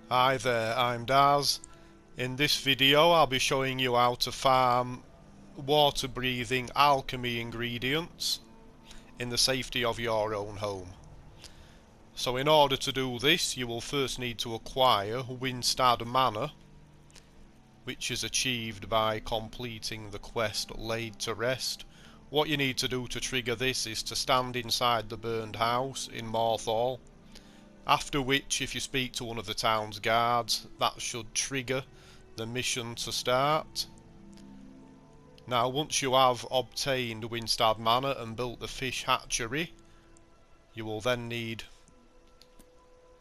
Hi there, I'm Daz. In this video I'll be showing you how to farm water breathing alchemy ingredients in the safety of your own home. So in order to do this you will first need to acquire Windstad Manor, which is achieved by completing the quest Laid to Rest. What you need to do to trigger this is to stand inside the burned house in Morthal. After which, if you speak to one of the town's guards, that should trigger the mission to start. Now, once you have obtained Windstad Manor and built the fish hatchery, you will then need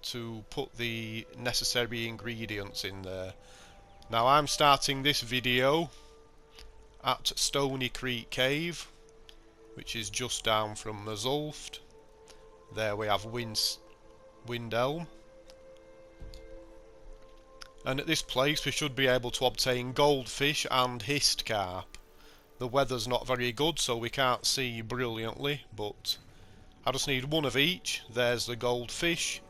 to put the necessary ingredients in there. Now, I'm starting this video at Stony Creek Cave, which is just down from Mazulft. There we have Windelm. And at this place we should be able to obtain goldfish and histcarp. The weather's not very good so we can't see brilliantly, but I just need one of each. There's the goldfish.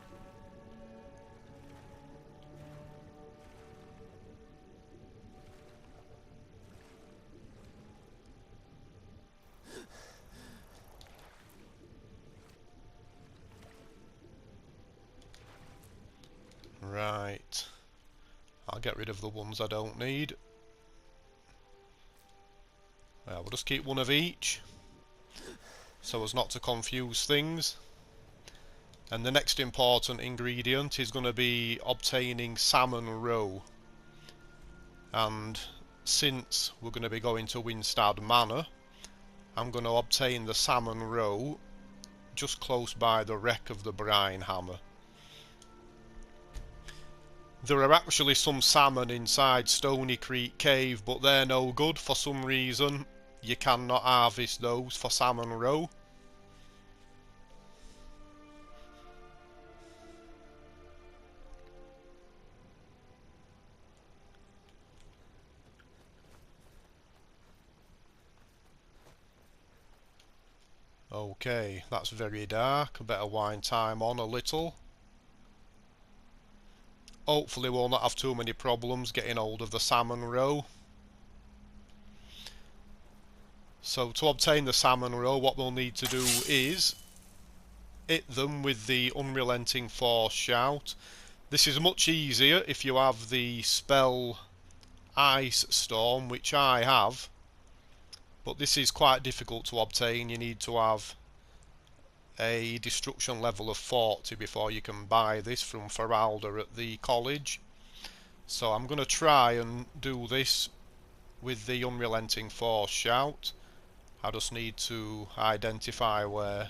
Right. I'll get rid of the ones I don't need. Well, we'll just keep one of each, so as not to confuse things. And the next important ingredient is going to be obtaining Salmon Roe. And since we're going to be going to Windstad Manor, I'm going to obtain the Salmon Roe just close by the wreck of the brine hammer. There are actually some salmon inside Stony Creek Cave, but they're no good for some reason. You cannot harvest those for Salmon Roe. Okay, that's very dark. I better wind time on a little. Hopefully we'll not have too many problems getting hold of the Salmon Roe. So to obtain the Salmon Roe, what we'll need to do is hit them with the Unrelenting Force Shout. This is much easier if you have the spell Ice Storm, which I have, but this is quite difficult to obtain. You need to have a destruction level of 40 before you can buy this from Feralda at the college. So I'm going to try and do this with the Unrelenting Force Shout. I just need to identify where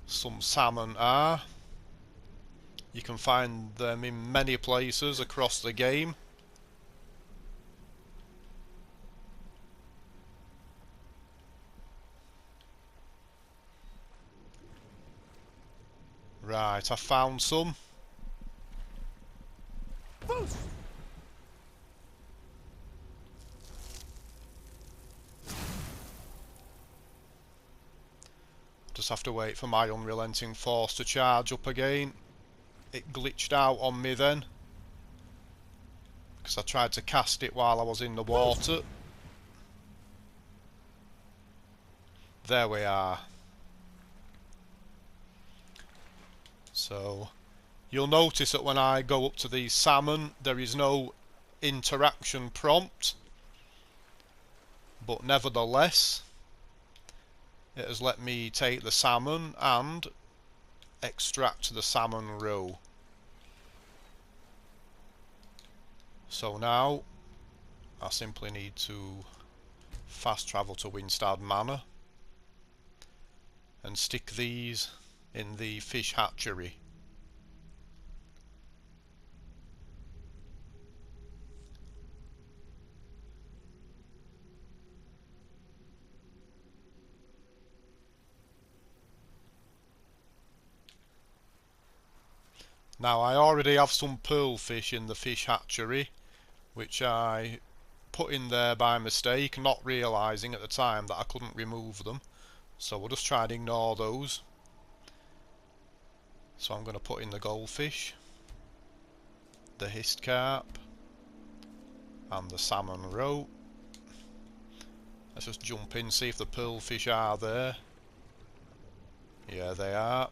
some salmon are. You can find them in many places across the game. Right, I found some. Boost! Just have to wait for my Unrelenting Force to charge up again. It glitched out on me then, because I tried to cast it while I was in the water. There we are. So you'll notice that when I go up to these salmon there is no interaction prompt, but nevertheless it has let me take the salmon and extract the Salmon Roe. So now I simply need to fast travel to Windstad Manor and stick these in the fish hatchery. Now I already have some pearlfish in the fish hatchery, which I put in there by mistake, not realising at the time that I couldn't remove them. So we'll just try and ignore those. So I'm going to put in the goldfish. the HISTCARP and the Salmon Roe. Let's just jump in, see if the pearlfish are there. Yeah, they are.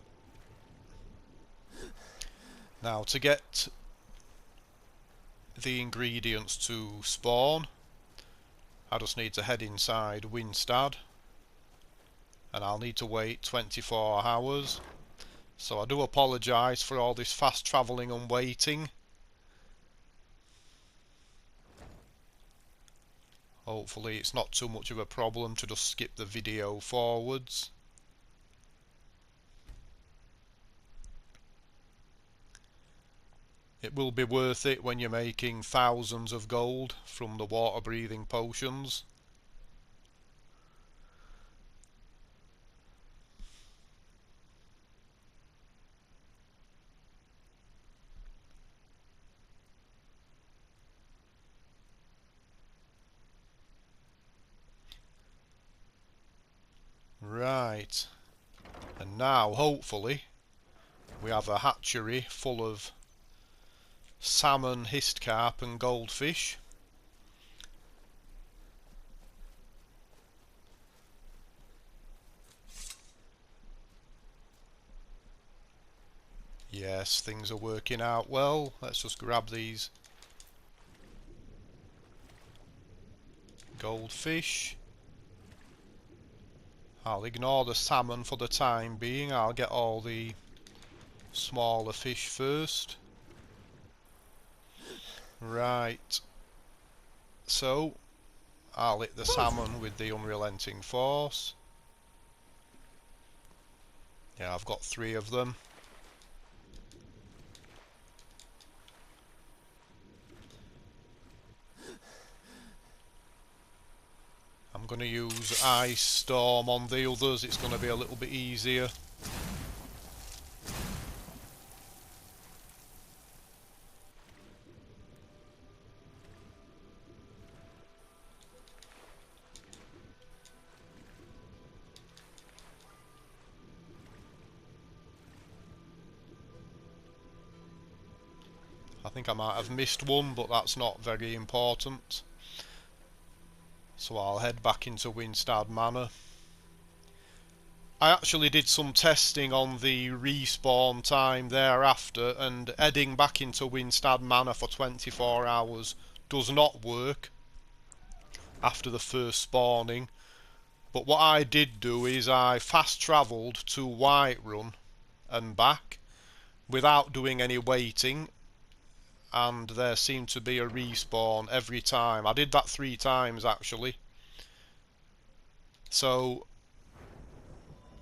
Now, to get the ingredients to spawn, I just need to head inside Windstad, and I'll need to wait 24 hours. So I do apologise for all this fast travelling and waiting. Hopefully it's not too much of a problem to just skip the video forwards. It will be worth it when you're making thousands of gold from the water breathing potions. Right, and now hopefully we have a hatchery full of salmon, HISTCARP and goldfish. Yes, things are working out well. Let's just grab these goldfish. I'll ignore the salmon for the time being. I'll get all the smaller fish first. Right, so I'll hit the salmon with the unrelenting force. Yeah, I've got 3 of them. I'm going to use Ice Storm on the others, it's going to be a little bit easier. I think I might have missed one, but that's not very important. So I'll head back into Windstad Manor. I actually did some testing on the respawn time thereafter, and heading back into Windstad Manor for 24 hours does not work after the first spawning. But what I did do is I fast travelled to Whiterun and back without doing any waiting, and there seemed to be a respawn every time. I did that 3 times actually. So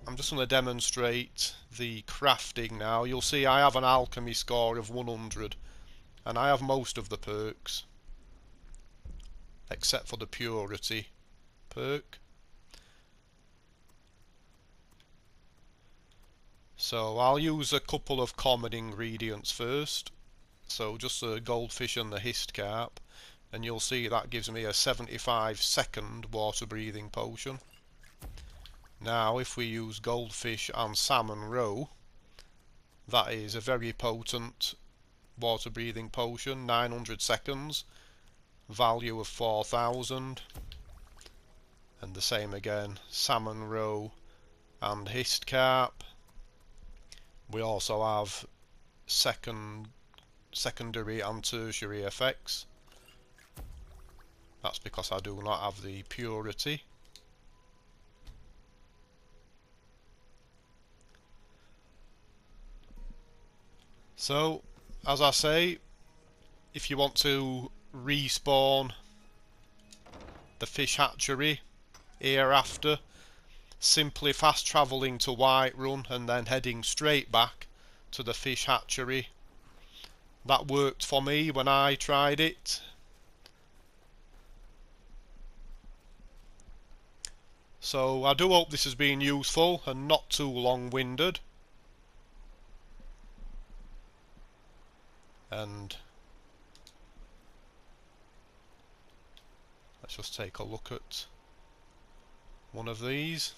I'm just going to demonstrate the crafting now. You'll see I have an alchemy score of 100 and I have most of the perks except for the purity perk. So I'll use a couple of common ingredients first. So just the goldfish and the HISTCARP, and you'll see that gives me a 75-second water breathing potion. Now if we use goldfish and Salmon Roe, that is a very potent water breathing potion, 900 seconds, value of 4,000, and the same again, Salmon Roe and HISTCARP. We also have secondary and tertiary effects. That's because I do not have the purity. So, as I say, if you want to respawn the fish hatchery hereafter, simply fast travelling to Whiterun and then heading straight back to the fish hatchery. That worked for me when I tried it. So I do hope this has been useful and not too long-winded. And let's just take a look at one of these.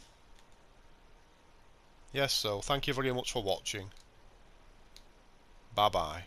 Yes, so thank you very much for watching. Bye bye.